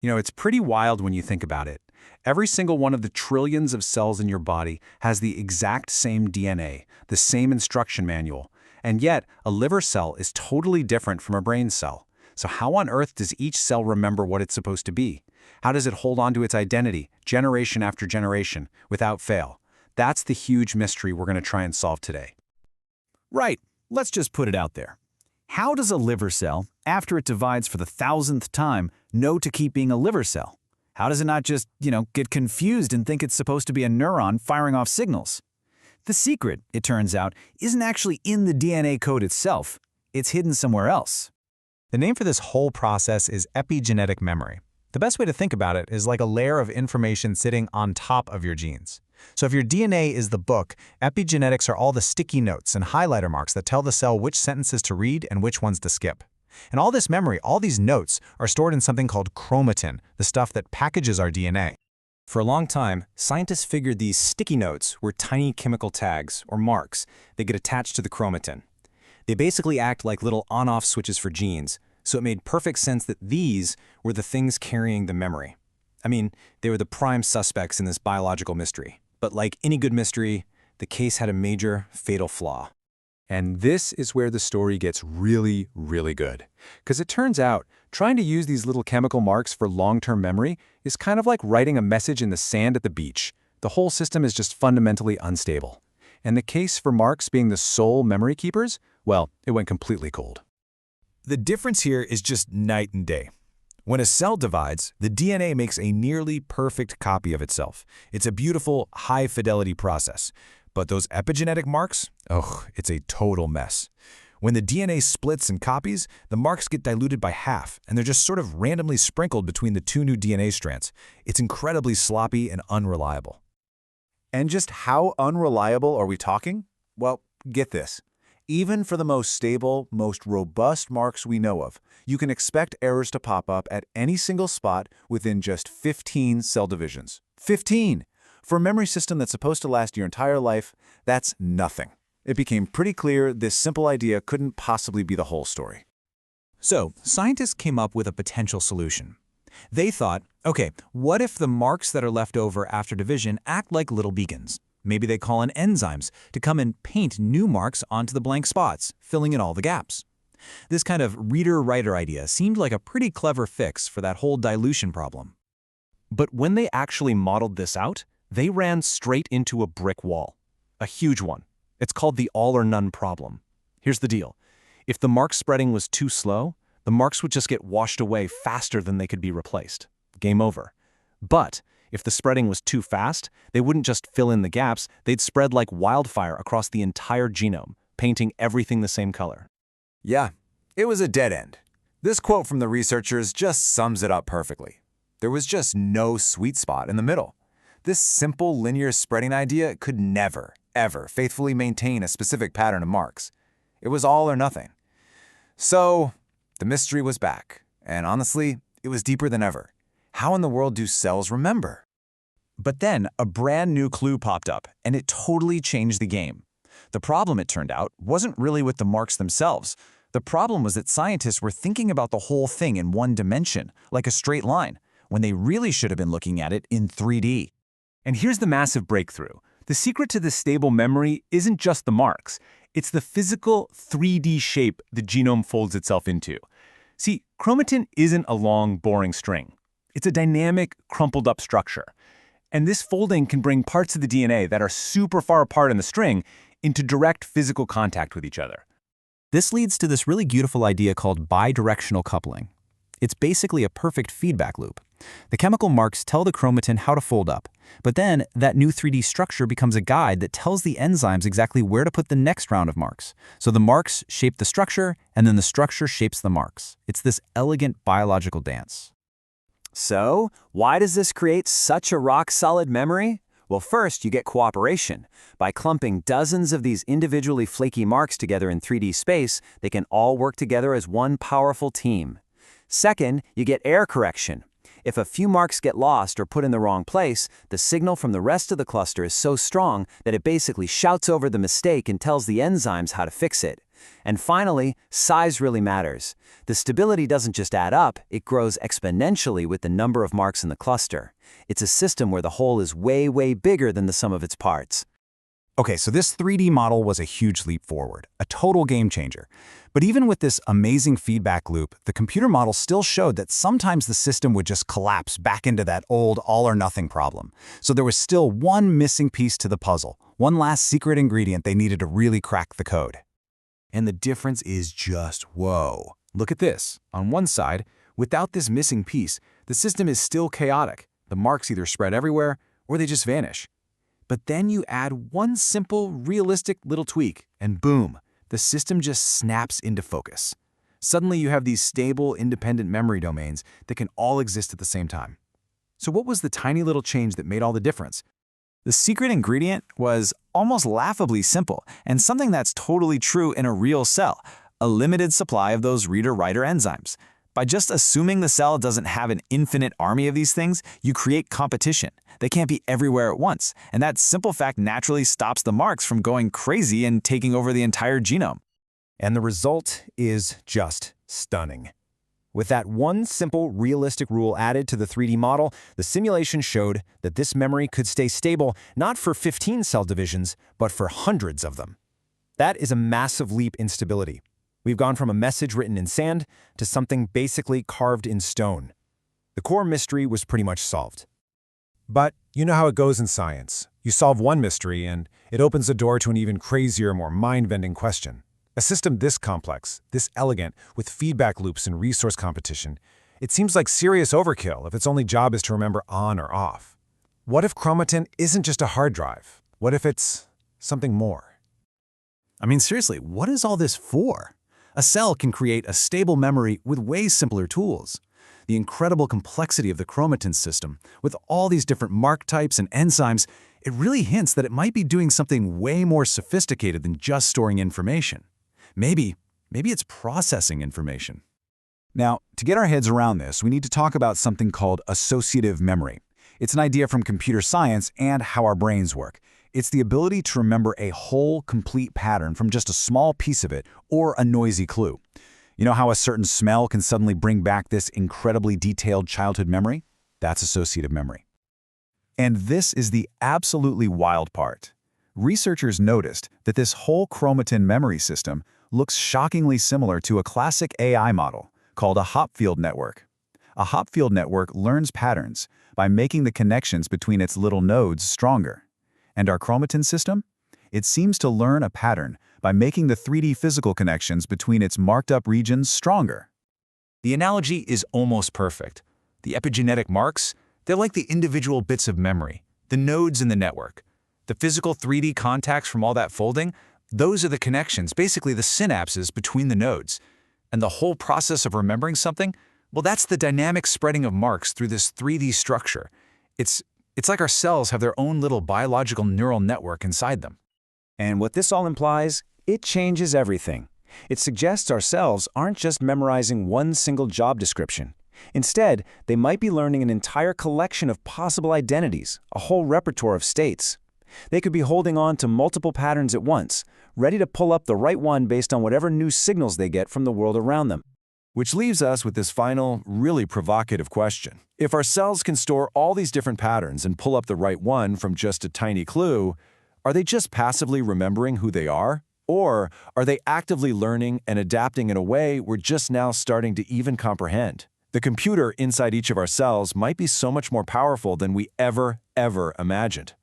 It's pretty wild when you think about it. Every single one of the trillions of cells in your body has the exact same DNA, the same instruction manual. And yet, a liver cell is totally different from a brain cell. So how on earth does each cell remember what it's supposed to be? How does it hold on to its identity, generation after generation, without fail? That's the huge mystery we're going to try and solve today. Right, let's just put it out there. How does a liver cell, after it divides for the 1,000th time, know to keep being a liver cell? How does it not just, get confused and think it's supposed to be a neuron firing off signals? The secret, it turns out, isn't actually in the DNA code itself. It's hidden somewhere else. The name for this whole process is epigenetic memory. The best way to think about it is like a layer of information sitting on top of your genes. So if your DNA is the book, epigenetics are all the sticky notes and highlighter marks that tell the cell which sentences to read and which ones to skip. And all this memory, all these notes, are stored in something called chromatin, the stuff that packages our DNA. For a long time, scientists figured these sticky notes were tiny chemical tags, or marks, that get attached to the chromatin. They basically act like little on-off switches for genes, so it made perfect sense that these were the things carrying the memory. I mean, they were the prime suspects in this biological mystery. But like any good mystery, the case had a major, fatal flaw. And this is where the story gets really, really good. Because it turns out, trying to use these little chemical marks for long-term memory is kind of like writing a message in the sand at the beach. The whole system is just fundamentally unstable. And the case for marks being the sole memory keepers, well, it went completely cold. The difference here is just night and day. When a cell divides, the DNA makes a nearly perfect copy of itself. It's a beautiful, high-fidelity process. But those epigenetic marks? It's a total mess. When the DNA splits and copies, the marks get diluted by half, and they're just sort of randomly sprinkled between the two new DNA strands. It's incredibly sloppy and unreliable. And just how unreliable are we talking? Well, get this. Even for the most stable, most robust marks we know of, you can expect errors to pop up at any single spot within just 15 cell divisions. 15! For a memory system that's supposed to last your entire life, that's nothing. It became pretty clear this simple idea couldn't possibly be the whole story. So, scientists came up with a potential solution. They thought, okay, what if the marks that are left over after division act like little beacons? Maybe they call in enzymes to come and paint new marks onto the blank spots, filling in all the gaps. This kind of reader-writer idea seemed like a pretty clever fix for that whole dilution problem. But when they actually modeled this out, they ran straight into a brick wall. A huge one. It's called the all-or-none problem. Here's the deal. If the mark spreading was too slow, the marks would just get washed away faster than they could be replaced. Game over. But if the spreading was too fast, they wouldn't just fill in the gaps, they'd spread like wildfire across the entire genome, painting everything the same color. Yeah, it was a dead end. This quote from the researchers just sums it up perfectly. There was just no sweet spot in the middle. This simple linear spreading idea could never, ever faithfully maintain a specific pattern of marks. It was all or nothing. So, the mystery was back, and honestly, it was deeper than ever. How in the world do cells remember? But then a brand new clue popped up, and it totally changed the game. The problem, it turned out, wasn't really with the marks themselves. The problem was that scientists were thinking about the whole thing in one dimension, like a straight line, when they really should have been looking at it in 3D. And here's the massive breakthrough. The secret to this stable memory isn't just the marks. It's the physical 3D shape the genome folds itself into. See, chromatin isn't a long, boring string. It's a dynamic, crumpled-up structure. And this folding can bring parts of the DNA that are super far apart in the string into direct physical contact with each other. This leads to this really beautiful idea called bidirectional coupling. It's basically a perfect feedback loop. The chemical marks tell the chromatin how to fold up, but then that new 3D structure becomes a guide that tells the enzymes exactly where to put the next round of marks. So the marks shape the structure, and then the structure shapes the marks. It's this elegant biological dance. So, why does this create such a rock-solid memory? Well, first, you get cooperation. By clumping dozens of these individually flaky marks together in 3D space, they can all work together as one powerful team. Second, you get error correction. If a few marks get lost or put in the wrong place, the signal from the rest of the cluster is so strong that it basically shouts over the mistake and tells the enzymes how to fix it. And finally, size really matters. The stability doesn't just add up, it grows exponentially with the number of marks in the cluster. It's a system where the whole is way, way bigger than the sum of its parts. Okay, so this 3D model was a huge leap forward, a total game changer. But even with this amazing feedback loop, the computer model still showed that sometimes the system would just collapse back into that old all-or-nothing problem. So there was still one missing piece to the puzzle, one last secret ingredient they needed to really crack the code. And the difference is just whoa. Look at this. On one side, without this missing piece, the system is still chaotic. The marks either spread everywhere or they just vanish. But then you add one simple, realistic little tweak, and boom, the system just snaps into focus. Suddenly you have these stable, independent memory domains that can all exist at the same time. So what was the tiny little change that made all the difference? The secret ingredient was almost laughably simple, and something that's totally true in a real cell: a limited supply of those reader-writer enzymes. By just assuming the cell doesn't have an infinite army of these things, you create competition. They can't be everywhere at once, and that simple fact naturally stops the marks from going crazy and taking over the entire genome. And the result is just stunning. With that one simple, realistic rule added to the 3D model, the simulation showed that this memory could stay stable not for 15 cell divisions, but for hundreds of them. That is a massive leap in stability. We've gone from a message written in sand to something basically carved in stone. The core mystery was pretty much solved. But you know how it goes in science. You solve one mystery, and it opens the door to an even crazier, more mind-bending question. A system this complex, this elegant, with feedback loops and resource competition, it seems like serious overkill if its only job is to remember on or off. What if chromatin isn't just a hard drive? What if it's something more? I mean, seriously, what is all this for? A cell can create a stable memory with way simpler tools. The incredible complexity of the chromatin system, with all these different mark types and enzymes, it really hints that it might be doing something way more sophisticated than just storing information. Maybe it's processing information. Now, to get our heads around this, we need to talk about something called associative memory. It's an idea from computer science and how our brains work. It's the ability to remember a whole, complete pattern from just a small piece of it or a noisy clue. You know how a certain smell can suddenly bring back this incredibly detailed childhood memory? That's associative memory. And this is the absolutely wild part. Researchers noticed that this whole chromatin memory system looks shockingly similar to a classic AI model called a Hopfield network. A Hopfield network learns patterns by making the connections between its little nodes stronger. And our chromatin system? It seems to learn a pattern by making the 3D physical connections between its marked-up regions stronger. The analogy is almost perfect. The epigenetic marks, they're like the individual bits of memory, the nodes in the network. The physical 3D contacts from all that folding, those are the connections, basically the synapses between the nodes. And the whole process of remembering something, well, that's the dynamic spreading of marks through this 3D structure. It's like our cells have their own little biological neural network inside them. And what this all implies, it changes everything. It suggests our cells aren't just memorizing one single job description. Instead, they might be learning an entire collection of possible identities, a whole repertoire of states. They could be holding on to multiple patterns at once, ready to pull up the right one based on whatever new signals they get from the world around them. Which leaves us with this final, really provocative question. If our cells can store all these different patterns and pull up the right one from just a tiny clue, are they just passively remembering who they are? Or are they actively learning and adapting in a way we're just now starting to even comprehend? The computer inside each of our cells might be so much more powerful than we ever imagined.